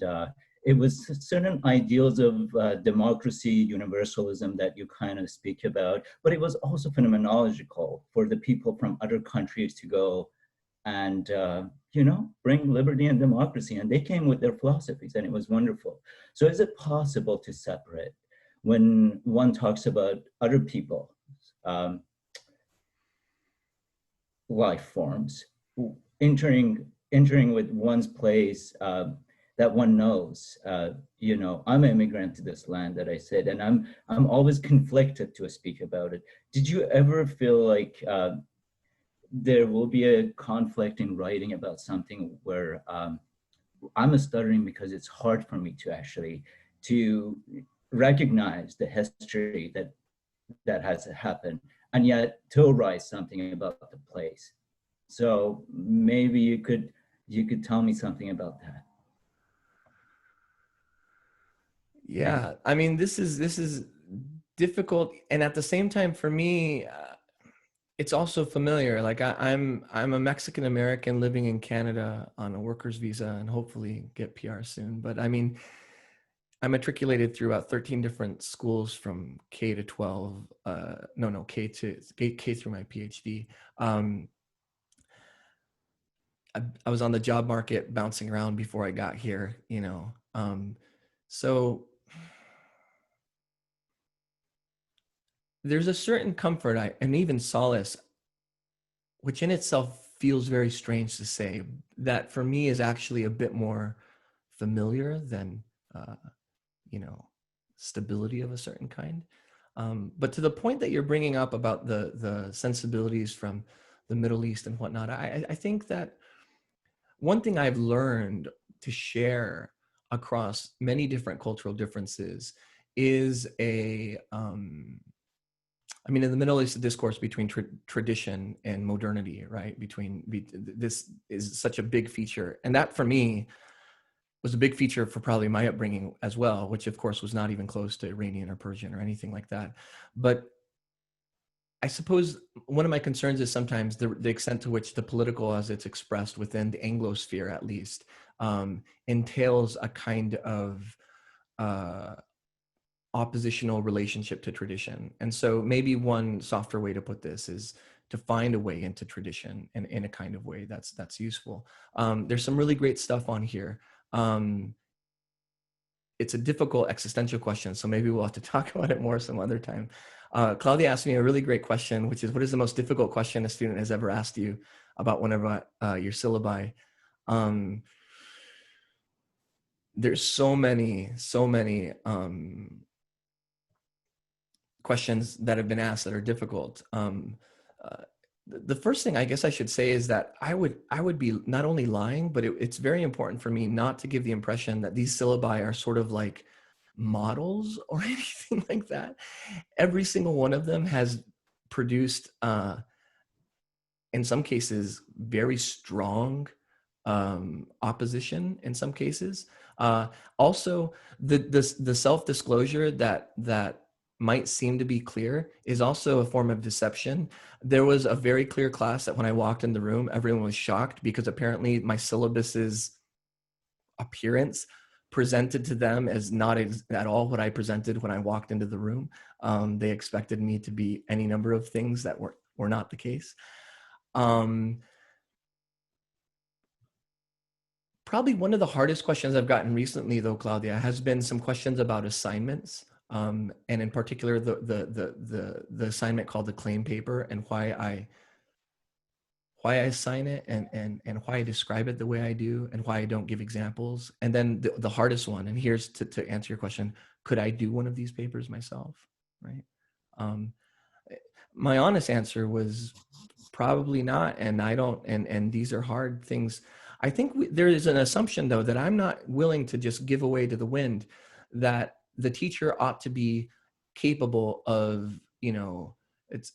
it was certain ideals of democracy, universalism that you kind of speak about, but it was also phenomenological for the people from other countries to go and, bring liberty and democracy. And they came with their philosophies, and it was wonderful. So is it possible to separate when one talks about other people, life forms, entering with one's place that one knows? I'm an immigrant to this land, that I said, and I'm always conflicted to speak about it. Did you ever feel like there will be a conflict in writing about something where I'm stuttering because it's hard for me to actually to recognize the history that has happened, and yet to write something about the place? So maybe you could tell me something about that. Yeah, I mean, this is difficult, and at the same time, for me, it's also familiar. Like I'm a Mexican American living in Canada on a worker's visa, and hopefully get PR soon. But I mean, I matriculated through about 13 different schools from K to 12. K through my PhD. I was on the job market bouncing around before I got here, so there's a certain comfort and even solace, which in itself feels very strange to say, that for me is actually a bit more familiar than, stability of a certain kind. But to the point that you're bringing up about the sensibilities from the Middle East and whatnot, I think that one thing I've learned to share across many different cultural differences is in the Middle East, the discourse between tradition and modernity, right? This is such a big feature. And that for me was a big feature for probably my upbringing as well, which of course was not even close to Iranian or Persian or anything like that. But I suppose one of my concerns is sometimes the extent to which the political, as it's expressed within the Anglosphere at least, entails a kind of oppositional relationship to tradition. And so maybe one softer way to put this is to find a way into tradition and in a kind of way that's useful. There's some really great stuff on here. It's a difficult existential question, so maybe we'll have to talk about it more some other time. Claudia asked me a really great question, which is, what is the most difficult question a student has ever asked you about one of your syllabi? There's so many questions that have been asked that are difficult. The first thing I guess I should say is that I would be not only lying, but it's very important for me not to give the impression that these syllabi are sort of like models or anything like that. Every single one of them has produced, in some cases, very strong opposition in some cases. Also, the self-disclosure that might seem to be clear is also a form of deception. There was a very clear class that when I walked in the room, everyone was shocked because apparently my syllabus's appearance presented to them as not at all what I presented when I walked into the room. They expected me to be any number of things that were not the case. Probably one of the hardest questions I've gotten recently, though, Claudia, has been some questions about assignments, and in particular the assignment called the claim paper, and why I assign it, and why I describe it the way I do, and why I don't give examples. And then the hardest one, and here's to answer your question: could I do one of these papers myself? Right? My honest answer was probably not. And I don't, and these are hard things. I think there is an assumption though, that I'm not willing to just give away to the wind, that the teacher ought to be capable of, you know, it's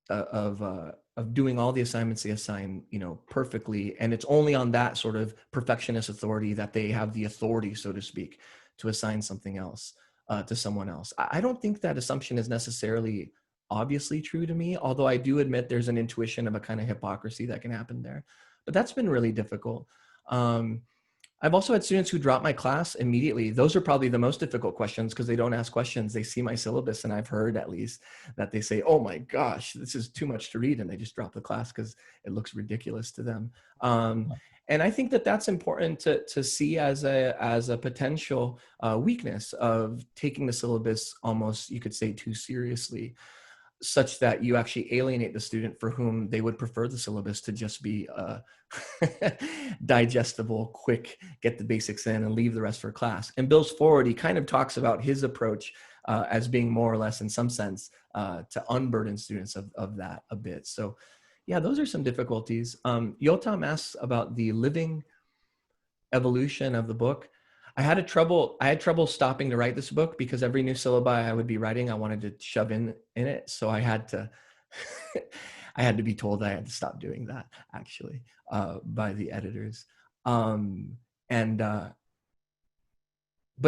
of doing all the assignments they assign, you know, perfectly. And it's only on that sort of perfectionist authority that they have the authority, so to speak, to assign something else to someone else. I don't think that assumption is necessarily obviously true to me, although I do admit there's an intuition of a kind of hypocrisy that can happen there. But that's been really difficult. I've also had students who drop my class immediately. Those are probably the most difficult questions because they don't ask questions. They see my syllabus, and I've heard at least that they say, oh my gosh, this is too much to read. And they just drop the class because it looks ridiculous to them. And I think that that's important to see as a potential weakness of taking the syllabus almost, you could say, too seriously, such that you actually alienate the student for whom they would prefer the syllabus to just be digestible, quick, get the basics in and leave the rest for class. And Bill's forward, he kind of talks about his approach as being more or less, in some sense, to unburden students of that a bit. So yeah, those are some difficulties. Yotam asks about the living evolution of the book. I had trouble stopping to write this book because every new syllabi I would be writing, I wanted to shove in it. So I had to, I had to be told I had to stop doing that, actually, by the editors. But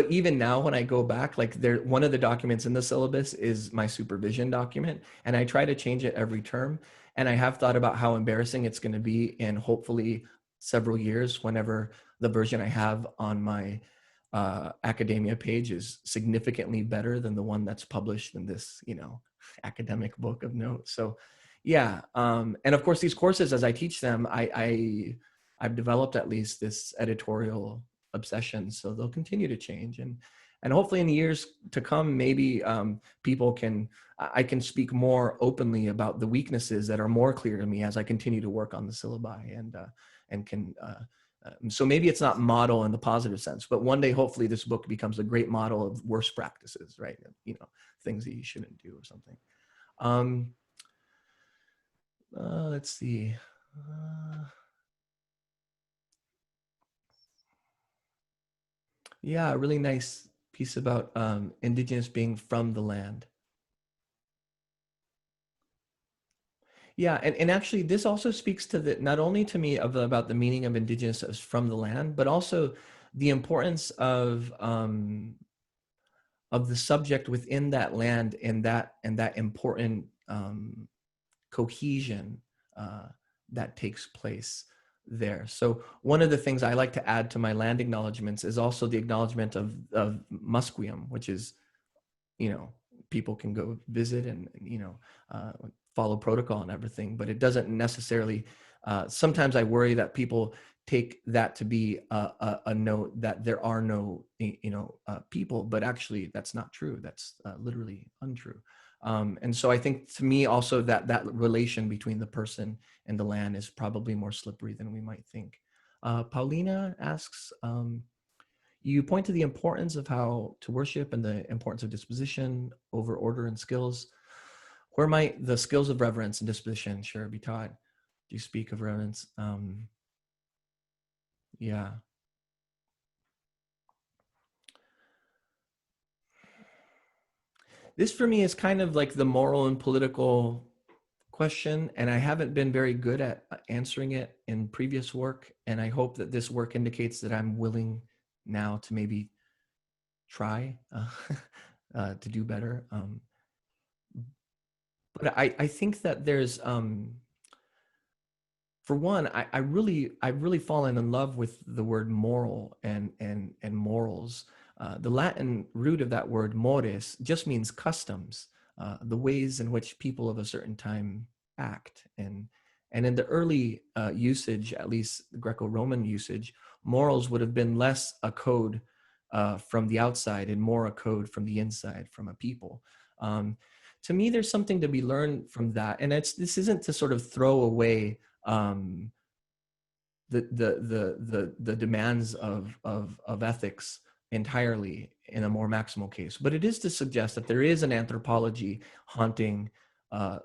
even now, when I go back, like one of the documents in the syllabus is my supervision document, and I try to change it every term. And I have thought about how embarrassing it's going to be in hopefully several years, whenever the version I have on my academia page is significantly better than the one that's published in this, you know, academic book of notes. So yeah. And of course, these courses, as I teach them, I've developed at least this editorial obsession, so they'll continue to change. And hopefully in the years to come, maybe I can speak more openly about the weaknesses that are more clear to me as I continue to work on the syllabi, and can, so maybe it's not model in the positive sense, but one day, hopefully this book becomes a great model of worst practices, right? You know, things that you shouldn't do or something. Let's see. Yeah, a really nice piece about indigenous being from the land. Yeah, and actually this also speaks to not only to me about the meaning of indigenous as from the land, but also the importance of the subject within that land, and that important cohesion that takes place there. So one of the things I like to add to my land acknowledgements is also the acknowledgement of Musqueam, which is, you know, people can go visit and, you know, follow protocol and everything, but it doesn't necessarily, sometimes I worry that people take that to be a note that there are no, you know, people, but actually that's not true. That's literally untrue. And so I think, to me also, that relation between the person and the land is probably more slippery than we might think. Paulina asks, you point to the importance of how to worship and the importance of disposition over order and skills. Where might the skills of reverence and disposition be taught? Do you speak of reverence? Yeah. This for me is kind of like the moral and political question, and I haven't been very good at answering it in previous work. And I hope that this work indicates that I'm willing now to maybe try to do better. But I think that there's, for one, I've really fallen in love with the word moral and morals. The Latin root of that word, mores, just means customs, the ways in which people of a certain time act. And in the early usage, at least the Greco-Roman usage, morals would have been less a code from the outside and more a code from the inside, from a people. To me, there's something to be learned from that. And this isn't to sort of throw away the demands of ethics entirely in a more maximal case, but it is to suggest that there is an anthropology haunting the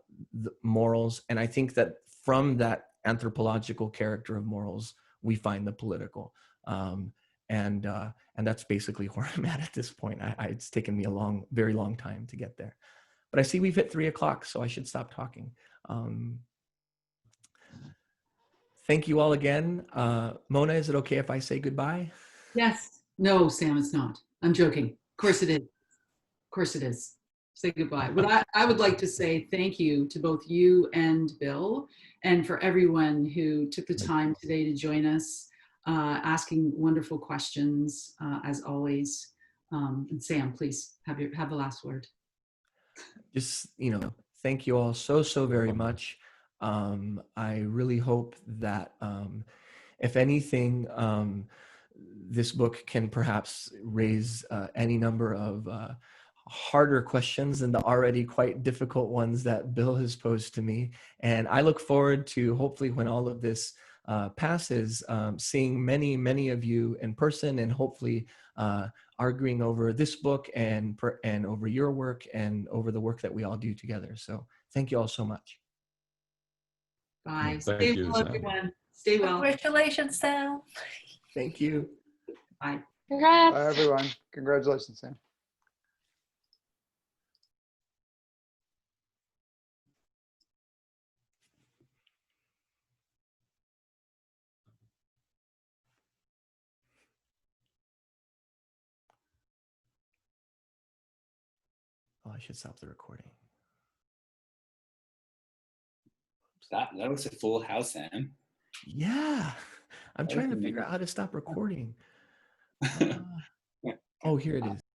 morals. And I think that from that anthropological character of morals, we find the political. And that's basically where I'm at this point. It's taken me a very long time to get there. But I see we've hit 3 o'clock, so I should stop talking. Thank you all again. Mona, is it okay if I say goodbye? Yes. No, Sam, it's not. I'm joking. Of course it is. Of course it is. Say goodbye. But I would like to say thank you to both you and Bill, and for everyone who took the time today to join us, asking wonderful questions, as always. And Sam, please have the last word. Just, thank you all so very much. I really hope that, if anything, this book can perhaps raise any number of harder questions than the already quite difficult ones that Bill has posed to me. And I look forward to, hopefully, when all of this passes, seeing many of you in person, and hopefully arguing over this book and over your work and over the work that we all do together. So thank you all so much. Bye. Thank Stay you, well, Sam. everyone. Stay well. Congratulations, Sam. Thank you. Bye. Congrats. Bye, everyone. Congratulations, Sam. Oh, I should stop the recording. That was a full house, Sam. Yeah, I'm trying to figure out how to stop recording. Oh, here it is.